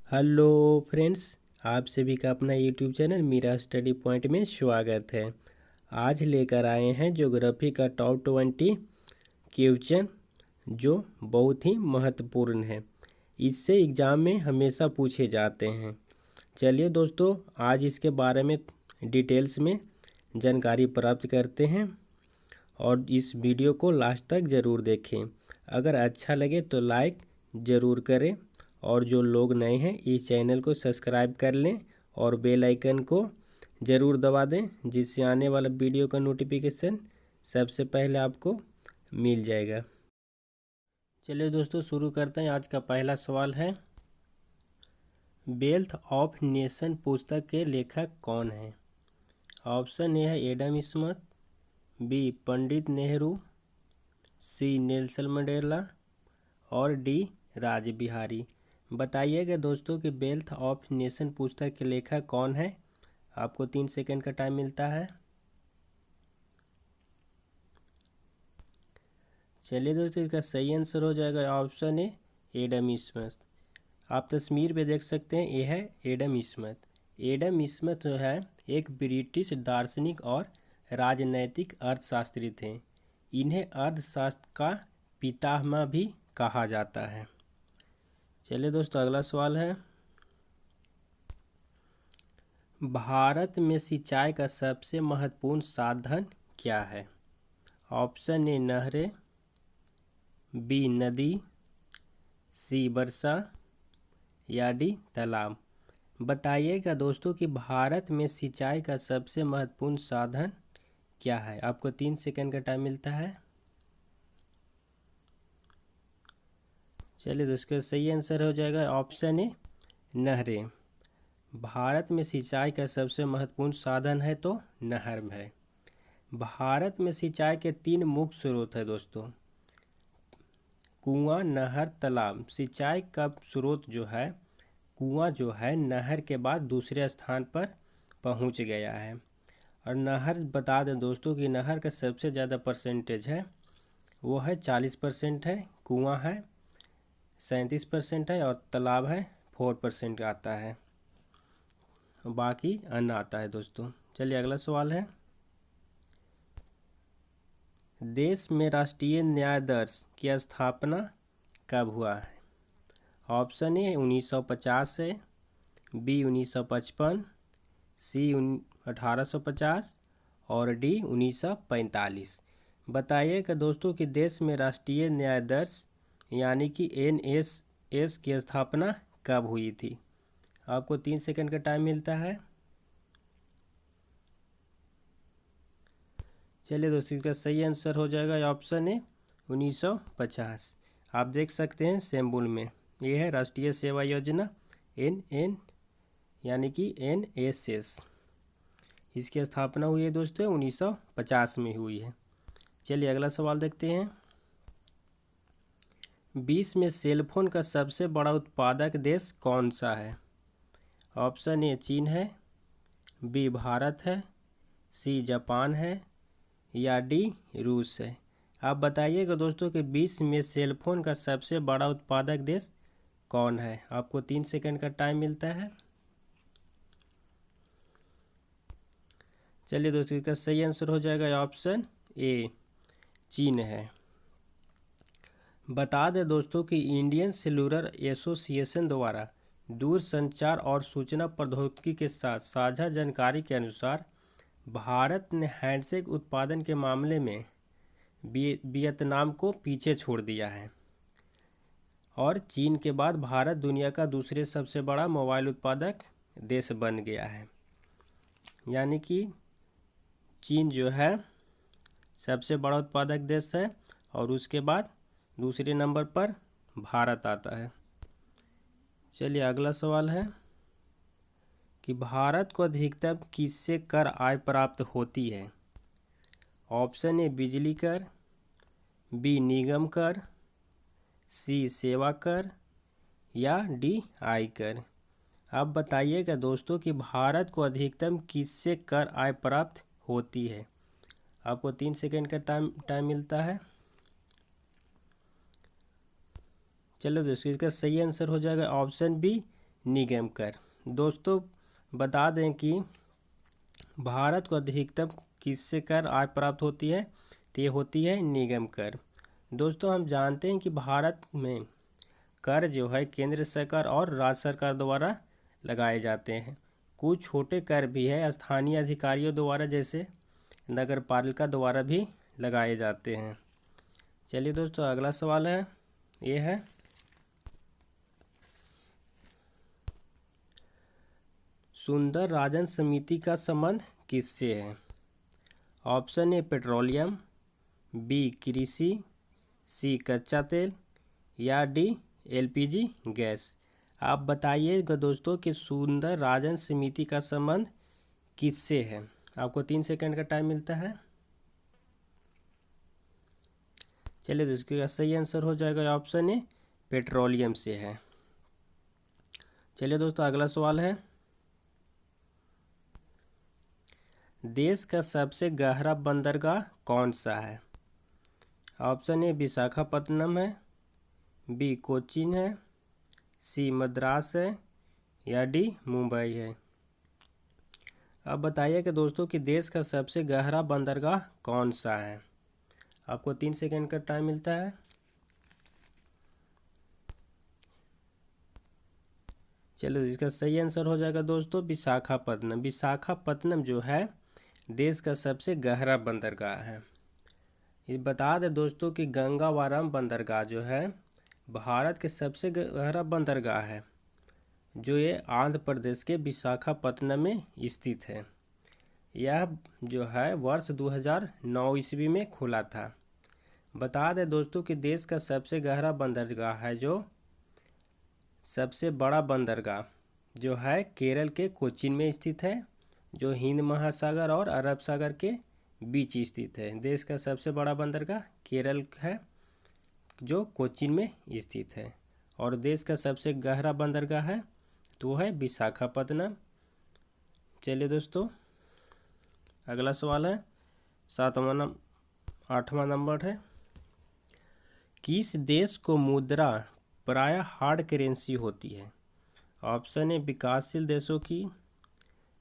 Hello friends, आप सभी का अपना YouTube channel Meera study point में स्वागत है। आज लेकर आए हैं ज्योग्राफी का टॉप 20 क्वेश्चन जो बहुत ही महत्वपूर्ण है। इससे एग्ज़ाम में हमेशा पूछे जाते हैं। चलिए दोस्तों, आज इसके बारे में डिटेल्स में जानकारी प्राप्त करते हैं और इस वीडियो को लास्ट तक ज़रूर देखें। अगर अच्छा लगे तो लाइक ज़रूर करें और जो लोग नए हैं इस चैनल को सब्सक्राइब कर लें और बेल आइकन को ज़रूर दबा दें, जिससे आने वाला वीडियो का नोटिफिकेशन सबसे पहले आपको मिल जाएगा। चलिए दोस्तों, शुरू करते हैं। आज का पहला सवाल है, वेल्थ ऑफ नेशन पुस्तक के लेखक कौन हैं? ऑप्शन ए है Adam Smith, B Pandit Nehru, सी नेल्सन मंडेला और डी राज बिहारी। बताइएगा दोस्तों कि वेल्थ ऑफ नेशन पुस्तक के लेखक कौन है। आपको 3 सेकंड का टाइम मिलता है। चलिए दोस्तों, इसका सही आंसर हो जाएगा ऑप्शन ए एडम स्मिथ। आप तस्वीर पे देख सकते हैं, ये है एडम स्मिथ। एडम स्मिथ जो है एक ब्रिटिश दार्शनिक और राजनैतिक अर्थशास्त्री थे। इन्हें अर्थशास्त्र का पितामह भी कहा जाता है। चलिए दोस्तों, अगला सवाल है, भारत में सिंचाई का सबसे महत्वपूर्ण साधन क्या है? ऑप्शन ए नहरें, बी नदी, सी वर्षा या डी तालाब। बताइएगा दोस्तों कि भारत में सिंचाई का सबसे महत्वपूर्ण साधन क्या है। आपको 3 सेकंड का टाइम मिलता है। चलिए दोस्तों, सही आंसर हो जाएगा ऑप्शन ए नहरें। भारत में सिंचाई का सबसे महत्वपूर्ण साधन है तो नहर है। भारत में सिंचाई के 3 मुख्य स्रोत है दोस्तों, कुआं, नहर, तालाब। सिंचाई का स्रोत जो है कुआं जो है नहर के बाद दूसरे स्थान पर पहुंच गया है। और नहर, बता दें दोस्तों कि नहर का सबसे ज़्यादा परसेंटेज है वो है 40% है, कुआं है 37% है और तालाब है 4% आता है, बाकी अन्न आता है दोस्तों। चलिए अगला सवाल है, देश में राष्ट्रीय न्याय दर्श की स्थापना कब हुआ है? ऑप्शन ए 1950 से, बी 1955, सी 1850 और डी 1945। बताइएगा दोस्तों कि देश में राष्ट्रीय न्याय दर्श यानी कि NSS की स्थापना कब हुई थी। आपको 3 सेकंड का टाइम मिलता है। चलिए दोस्तों, इसका सही आंसर हो जाएगा ऑप्शन ए 1950। आप देख सकते हैं सिंबल में, ये है राष्ट्रीय सेवा योजना NN यानी कि NSS। इसकी स्थापना हुई है दोस्तों 1950 में हुई है। चलिए अगला सवाल देखते हैं, विश्व में सेलफोन का सबसे बड़ा उत्पादक देश कौन सा है? ऑप्शन ए चीन है, बी भारत है, सी जापान है या डी रूस है। आप बताइएगा दोस्तों कि विश्व में सेलफोन का सबसे बड़ा उत्पादक देश कौन है। आपको 3 सेकंड का टाइम मिलता है। चलिए दोस्तों, इसका सही आंसर हो जाएगा ऑप्शन ए चीन है। बता दें दोस्तों कि इंडियन सेलुलर एसोसिएशन द्वारा दूरसंचार और सूचना प्रौद्योगिकी के साथ साझा जानकारी के अनुसार भारत ने हैंडसेट उत्पादन के मामले में वियतनाम को पीछे छोड़ दिया है और चीन के बाद भारत दुनिया का दूसरे सबसे बड़ा मोबाइल उत्पादक देश बन गया है। यानी कि चीन जो है सबसे बड़ा उत्पादक देश है और उसके बाद दूसरे नंबर पर भारत आता है। चलिए अगला सवाल है कि भारत को अधिकतम किससे कर आय प्राप्त होती है? ऑप्शन ए बिजली कर, बी निगम कर, सी सेवा कर या डी आय कर। आप बताइएगा दोस्तों कि भारत को अधिकतम किससे कर आय प्राप्त होती है। आपको 3 सेकंड का टाइम मिलता है। चलो दोस्तों, इसका सही आंसर हो जाएगा ऑप्शन बी निगम कर। दोस्तों बता दें कि भारत को अधिकतम किससे कर आय प्राप्त होती है, तो ये होती है निगम कर। दोस्तों हम जानते हैं कि भारत में कर जो है केंद्र सरकार और राज्य सरकार द्वारा लगाए जाते हैं। कुछ छोटे कर भी है स्थानीय अधिकारियों द्वारा, जैसे नगर पालिका द्वारा भी लगाए जाते हैं। चलिए दोस्तों अगला सवाल है, ये है सुंदर राजन समिति का संबंध किससे है। ऑप्शन ए पेट्रोलियम, बी कृषि, सी कच्चा तेल या डी एलपीजी गैस। आप बताइएगा दोस्तों कि सुंदर राजन समिति का संबंध किससे है। आपको 3 सेकंड का टाइम मिलता है। चलिए तो इसका सही आंसर हो जाएगा ऑप्शन ए पेट्रोलियम से है। चलिए दोस्तों अगला सवाल है, देश का सबसे गहरा बंदरगाह कौन सा है। ऑप्शन ए विशाखापत्तनम है, बी कोचीन है, सी मद्रास है या डी मुंबई है। अब बताइए कि दोस्तों कि देश का सबसे गहरा बंदरगाह कौन सा है। आपको 3 सेकंड का टाइम मिलता है। चलो इसका सही आंसर हो जाएगा दोस्तों विशाखापत्तनम। विशाखापत्तनम जो है देश का सबसे गहरा बंदरगाह है। ये बता दें दोस्तों कि गंगावारम बंदरगाह जो है भारत के सबसे गहरा बंदरगाह है, जो ये आंध्र प्रदेश के विशाखापत्तनम में स्थित है। यह जो है वर्ष 2009 ईस्वी में खुला था। बता दें दोस्तों कि देश का सबसे गहरा बंदरगाह है, जो सबसे बड़ा बंदरगाह जो है केरल के कोचीन में स्थित है, जो हिंद महासागर और अरब सागर के बीच स्थित है। देश का सबसे बड़ा बंदरगाह केरल है, जो कोचीन में स्थित है। और देश का सबसे गहरा बंदरगाह है तो है विशाखापत्तनम। चलिए दोस्तों अगला सवाल है 8वां नंबर है, किस देश को मुद्रा प्रायः हार्ड करेंसी होती है। ऑप्शन ए विकासशील देशों की,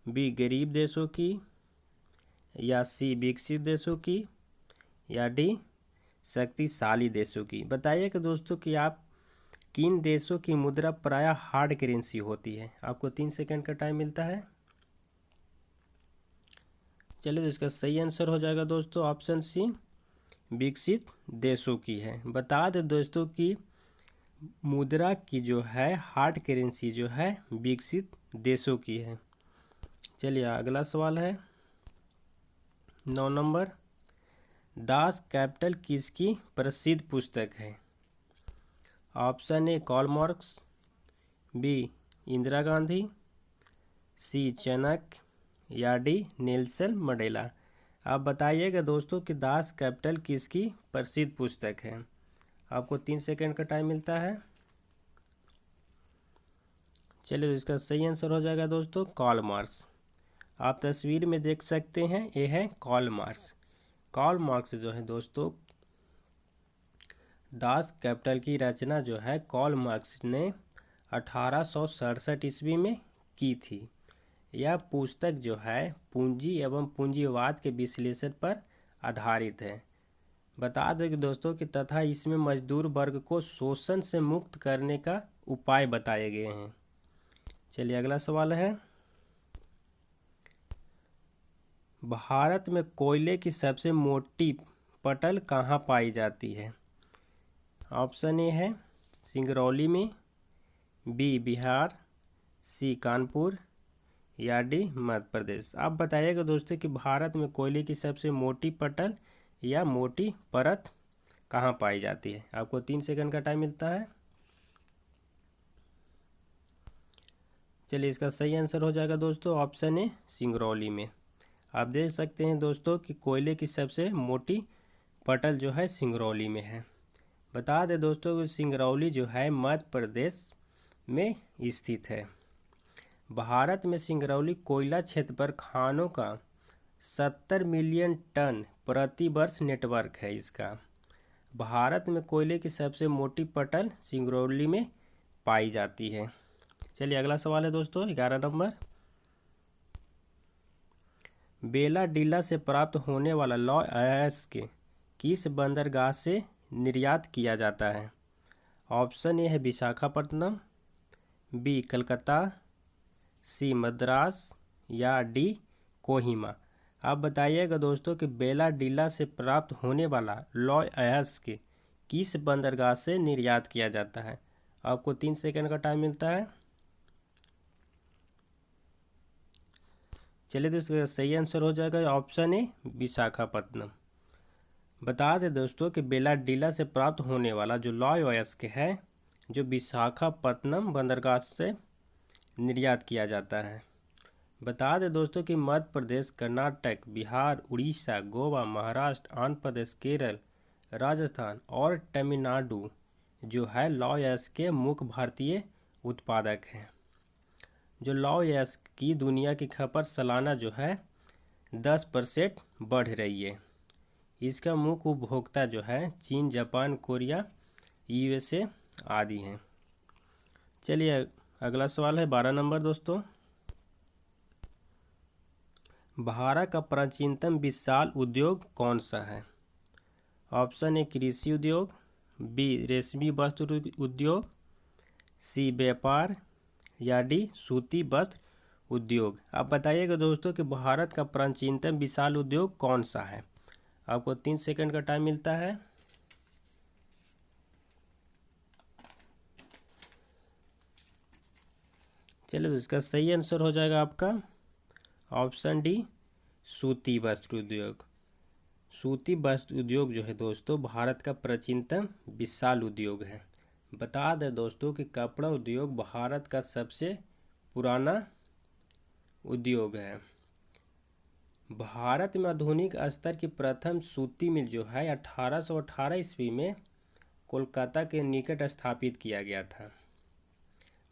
बी गरीब देशों की या सी विकसित देशों की या डी शक्तिशाली देशों की। बताइए कि दोस्तों कि आप किन देशों की मुद्रा प्रायः हार्ड करेंसी होती है। आपको 3 सेकंड का टाइम मिलता है। चलिए तो इसका सही आंसर हो जाएगा दोस्तों ऑप्शन सी विकसित देशों की है। बता दें दोस्तों कि मुद्रा की जो है हार्ड करेंसी जो है विकसित देशों की है। चलिए अगला सवाल है 9 नंबर, दास कैपिटल किसकी प्रसिद्ध पुस्तक है। Option A Karl Marx, B Indira Gandhi, C Chanakya या डी नेल्सन मंडेला। आप बताइएगा दोस्तों कि दास कैपिटल किसकी प्रसिद्ध पुस्तक है। आपको 3 सेकंड का टाइम मिलता है। चलिए तो इसका सही आंसर हो जाएगा दोस्तों कार्ल मार्क्स। आप तस्वीर में देख सकते हैं, ये है कार्ल मार्क्स। कार्ल मार्क्स जो है दोस्तों दास कैपिटल की रचना जो है कार्ल मार्क्स ने 1867 ईस्वी में की थी। यह पुस्तक जो है पूंजी एवं पूंजीवाद के विश्लेषण पर आधारित है। बता दें कि दोस्तों कि तथा इसमें मजदूर वर्ग को शोषण से मुक्त करने का उपाय बताए गए हैं। चलिए अगला सवाल है, भारत में कोयले की सबसे मोटी पटल कहाँ पाई जाती है। ऑप्शन ए है सिंगरौली में, बी बिहार, सी कानपुर या डी मध्य प्रदेश। आप बताइएगा दोस्तों कि भारत में कोयले की सबसे मोटी पटल या मोटी परत कहाँ पाई जाती है। आपको 3 सेकंड का टाइम मिलता है। चलिए इसका सही आंसर हो जाएगा दोस्तों ऑप्शन ए सिंगरौली में। आप देख सकते हैं दोस्तों कि कोयले की सबसे मोटी पटल जो है सिंगरौली में है। बता दें दोस्तों कि सिंगरौली जो है मध्य प्रदेश में स्थित है। भारत में सिंगरौली कोयला क्षेत्र पर खानों का 70 मिलियन टन प्रति वर्ष नेटवर्क है इसका। भारत में कोयले की सबसे मोटी पटल सिंगरौली में पाई जाती है। चलिए अगला सवाल है दोस्तों 11 नंबर। बेला डीला से प्राप्त होने वाला लौह अयस्क किस बंदरगाह से निर्यात किया जाता है? ऑप्शन ए है विशाखापट्टनम, बी कलकत्ता, सी मद्रास या डी कोहिमा। आप बताइएगा दोस्तों कि बेला डीला से प्राप्त होने वाला लौह अयस्क किस बंदरगाह से निर्यात किया जाता है? आपको 3 सेकंड का टाइम मिलता है। चलिए दोस्तों, सही आंसर हो जाएगा ऑप्शन ए विशाखापट्टनम। बता दें दोस्तों कि बेला डीला से प्राप्त होने वाला जो लौह अयस्क है जो विशाखापट्टनम बंदरगाह से निर्यात किया जाता है। बता दें दोस्तों कि मध्य प्रदेश, कर्नाटक, बिहार, उड़ीसा, गोवा, महाराष्ट्र, आंध्र प्रदेश, केरल, राजस्थान और तमिलनाडु जो है लौह अयस्क के मुख्य भारतीय उत्पादक हैं। जो लौह अयस्क की दुनिया की खपत सालाना जो है 10% बढ़ रही है। इसका मुख्य उपभोक्ता जो है चीन, जापान, कोरिया, यूएसए आदि हैं। चलिए अगला सवाल है 12 नंबर दोस्तों। भारत का प्राचीनतम विशाल उद्योग कौन सा है? ऑप्शन ए कृषि उद्योग, बी रेशमी वस्त्र उद्योग, सी व्यापार या डी सूती वस्त्र उद्योग। आप बताइएगा दोस्तों कि भारत का प्राचीनतम विशाल उद्योग कौन सा है? आपको 3 सेकंड का टाइम मिलता है। चलिए तो इसका सही आंसर हो जाएगा आपका ऑप्शन डी सूती वस्त्र उद्योग। सूती वस्त्र उद्योग जो है दोस्तों भारत का प्राचीनतम विशाल उद्योग है। बता दें दोस्तों कि कपड़ा उद्योग भारत का सबसे पुराना उद्योग है। भारत में आधुनिक स्तर की प्रथम सूती मिल जो है 1818 ईस्वी में कोलकाता के निकट स्थापित किया गया था।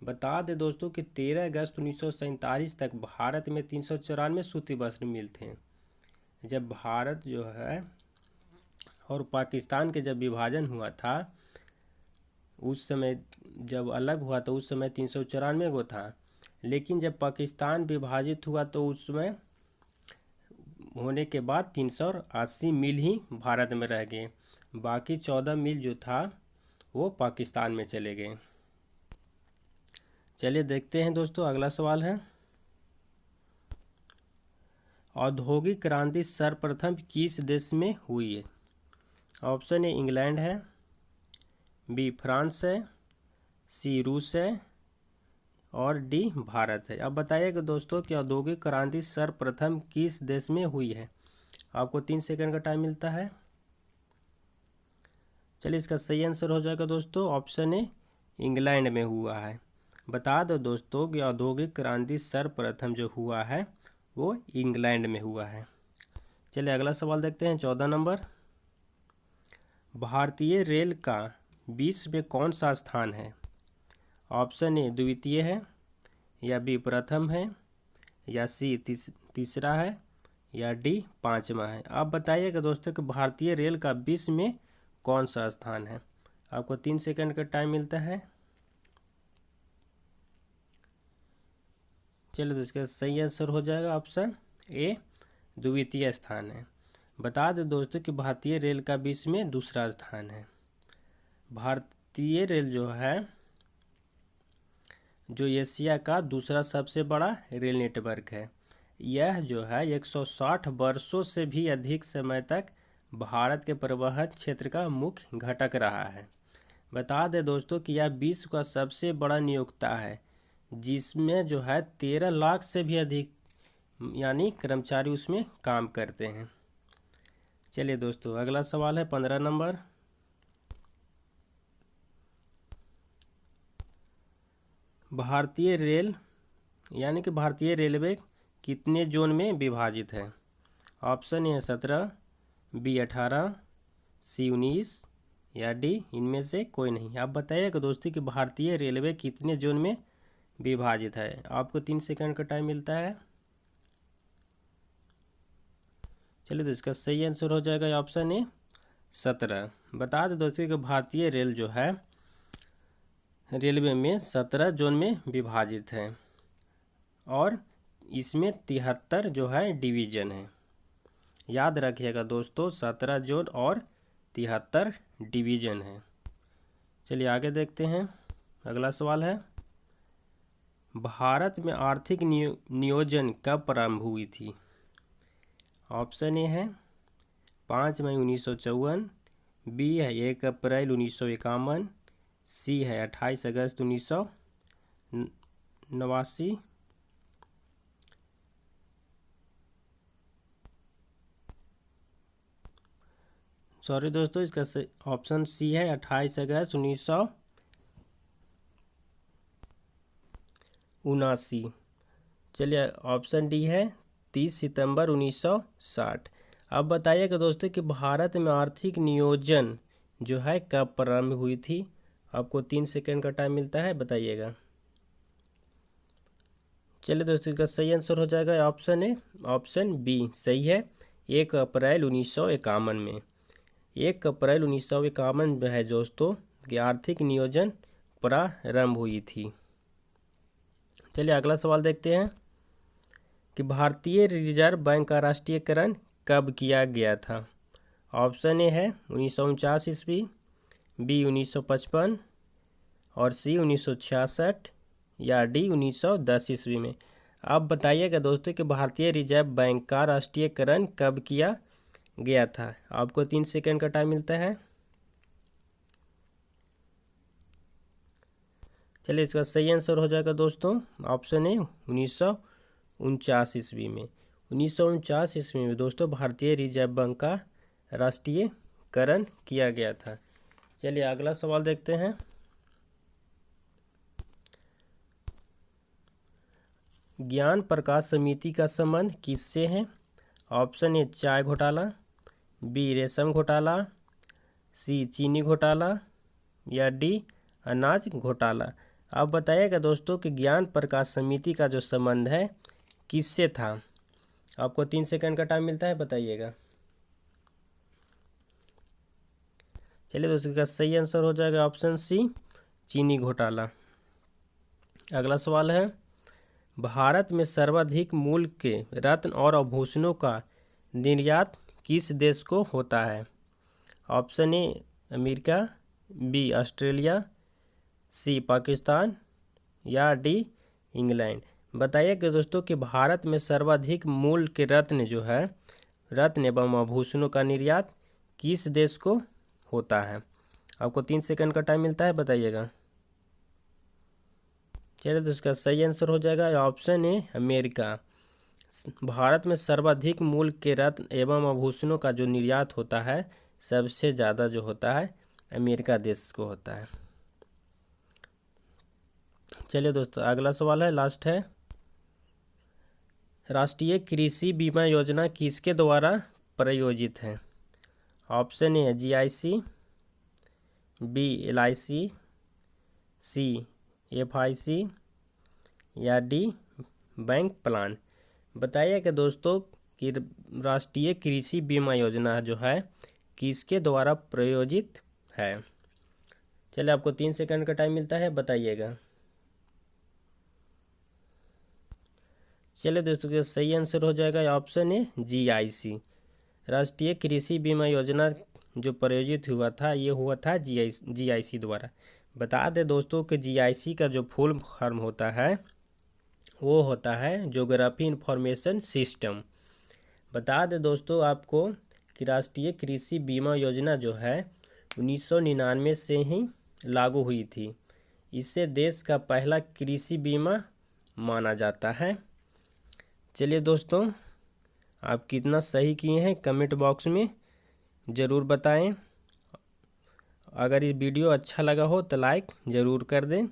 बता दें दोस्तों कि 13 अगस्त 1947 तक भारत में 394 सूती वस्त्र मिल थे। जब भारत जो है और पाकिस्तान के जब विभाजन हुआ था उस समय जब अलग हुआ तो उस समय 394 गो था, लेकिन जब पाकिस्तान विभाजित हुआ तो उस समय होने के बाद 380 मिल ही भारत में रह गए। बाकी 14 मिल जो था वो पाकिस्तान में चले गए। चलिए देखते हैं दोस्तों अगला सवाल है। औद्योगिक क्रांति सर्वप्रथम किस देश में हुई है? ऑप्शन ए इंग्लैंड है, बी फ्रांस है, सी रूस है और डी भारत है। अब बताइएगा दोस्तों कि औद्योगिक क्रांति सर्वप्रथम किस देश में हुई है? आपको 3 सेकंड का टाइम मिलता है। चलिए इसका सही आंसर हो जाएगा दोस्तों ऑप्शन ए इंग्लैंड में हुआ है। बता दो दोस्तों कि औद्योगिक क्रांति सर्वप्रथम जो हुआ है वो इंग्लैंड में हुआ है। चलिए अगला सवाल देखते हैं 14 नंबर। भारतीय रेल का विश्व में कौन सा स्थान है? ऑप्शन ए द्वितीय है या बी प्रथम है या सी तीसरा है या डी पांचवा है। आप बताइएगा दोस्तों कि भारतीय रेल का विश्व में कौन सा स्थान है? आपको 3 सेकंड का टाइम मिलता है। चलिए तो इसका सही आंसर हो जाएगा ऑप्शन ए द्वितीय स्थान है। बता दें दोस्तों कि भारतीय रेल का विश्व में दूसरा स्थान है। भारतीय रेल जो है जो एशिया का दूसरा सबसे बड़ा रेल नेटवर्क है। यह जो है 160 वर्षों से भी अधिक समय तक भारत के परिवहन क्षेत्र का मुख्य घटक रहा है। बता दें दोस्तों कि यह विश्व का सबसे बड़ा नियोक्ता है जिसमें जो है 13 लाख से भी अधिक यानी कर्मचारी उसमें काम करते हैं। चलिए दोस्तों अगला सवाल है 15 नंबर। भारतीय रेल यानी कि भारतीय रेलवे कितने जोन में विभाजित है? ऑप्शन ए 17, बी 18, सी 19 या डी इनमें से कोई नहीं। आप बताइएगा दोस्तों कि भारतीय रेलवे कितने जोन में विभाजित है? आपको 3 सेकंड का टाइम मिलता है। चलिए तो इसका सही आंसर हो जाएगा ऑप्शन ए 17। बता दें दोस्तों कि भारतीय रेल जो है रेलवे में 17 जोन में विभाजित है और इसमें 73 जो है डिवीज़न है। याद रखिएगा दोस्तों, 17 जोन और 73 डिवीज़न है। चलिए आगे देखते हैं। अगला सवाल है, भारत में आर्थिक नियोजन कब प्रारंभ हुई थी? ऑप्शन ए है 5 मई 1954, बी है 1 अप्रैल 1951, सी है 28 अगस्त 1989, सॉरी दोस्तों, इसका ऑप्शन सी है 28 अगस्त 1979। चलिए ऑप्शन डी है 30 सितंबर 1960। अब बताइएगा दोस्तों कि भारत में आर्थिक नियोजन जो है कब प्रारंभ हुई थी? आपको 3 सेकंड का टाइम मिलता है, बताइएगा। चलिए दोस्तों, इसका सही आंसर हो जाएगा ऑप्शन बी सही है, 1 अप्रैल 1951 में। 1 अप्रैल 1951 में है दोस्तों कि आर्थिक नियोजन प्रारंभ हुई थी। चलिए अगला सवाल देखते हैं कि भारतीय रिजर्व बैंक का राष्ट्रीयकरण कब किया गया था? ऑप्शन ए है 1949 ईस्वी, बी 1955 और सी 1966 या डी 1910 ईस्वी में। आप बताइएगा दोस्तों कि भारतीय रिजर्व बैंक का राष्ट्रीयकरण कब किया गया था? आपको 3 सेकंड का टाइम मिलता है। चलिए इसका सही आंसर हो जाएगा दोस्तों ऑप्शन ए 1949 ईस्वी में। 1949 ईस्वी में दोस्तों भारतीय रिजर्व बैंक का राष्ट्रीयकरण किया गया था। चलिए अगला सवाल देखते हैं। ज्ञान प्रकाश समिति का संबंध किससे है? ऑप्शन ए चाय घोटाला, बी रेशम घोटाला, सी चीनी घोटाला या डी अनाज घोटाला। अब बताइएगा दोस्तों कि ज्ञान प्रकाश समिति का जो संबंध है किससे था? आपको 3 सेकंड का टाइम मिलता है, बताइएगा। चलिए दोस्तों, इसका सही आंसर हो जाएगा ऑप्शन सी चीनी घोटाला। अगला सवाल है, भारत में सर्वाधिक मूल्य के रत्न और आभूषणों का निर्यात किस देश को होता है? Option A America, B Australia, C Pakistan या डी इंग्लैंड। बताइए कि दोस्तों कि भारत में सर्वाधिक मूल्य के रत्न जो है रत्न एवं आभूषणों का निर्यात किस देश को होता है? आपको 3 सेकंड का टाइम मिलता है, बताइएगा। चलिए तो इसका सही आंसर हो जाएगा ऑप्शन ए अमेरिका। भारत में सर्वाधिक मूल्य के रत्न एवं आभूषणों का जो निर्यात होता है सबसे ज़्यादा जो होता है अमेरिका देश को होता है। चलिए दोस्तों अगला सवाल है, लास्ट है, राष्ट्रीय कृषि बीमा योजना किसके द्वारा प्रायोजित है? Option A GIC, B LIC, C FIC या डी बैंक प्लान। बताइए कि दोस्तों कि राष्ट्रीय कृषि बीमा योजना जो है किसके द्वारा प्रायोजित है? चलिए आपको 3 सेकंड का टाइम मिलता है, बताइएगा। चलिए दोस्तों के सही आंसर हो जाएगा ऑप्शन ए GIC। राष्ट्रीय कृषि बीमा योजना जो प्रायोजित हुआ था ये हुआ था GIC द्वारा। बता दें दोस्तों कि GIC का जो फुल फॉर्म होता है वो होता है ज्योग्राफी इंफॉर्मेशन सिस्टम। बता दें दोस्तों आपको कि राष्ट्रीय कृषि बीमा योजना जो है 1999 से ही लागू हुई थी। इससे देश का पहला कृषि बीमा माना जाता है। चलिए दोस्तों आप कितना सही किए हैं कमेंट बॉक्स में ज़रूर बताएं। अगर ये वीडियो अच्छा लगा हो तो लाइक ज़रूर कर दें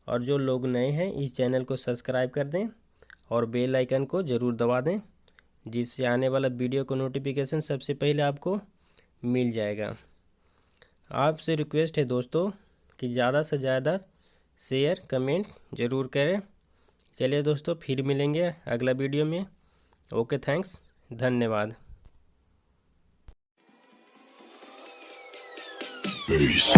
और जो लोग नए हैं इस चैनल को सब्सक्राइब कर दें और बेल आइकन को ज़रूर दबा दें, जिससे आने वाला वीडियो को नोटिफिकेशन सबसे पहले आपको मिल जाएगा। आपसे रिक्वेस्ट है दोस्तों कि ज़्यादा से ज़्यादा शेयर कमेंट ज़रूर करें। चलिए दोस्तों फिर मिलेंगे अगला वीडियो में। ओके, थैंक्स, धन्यवाद। Peace.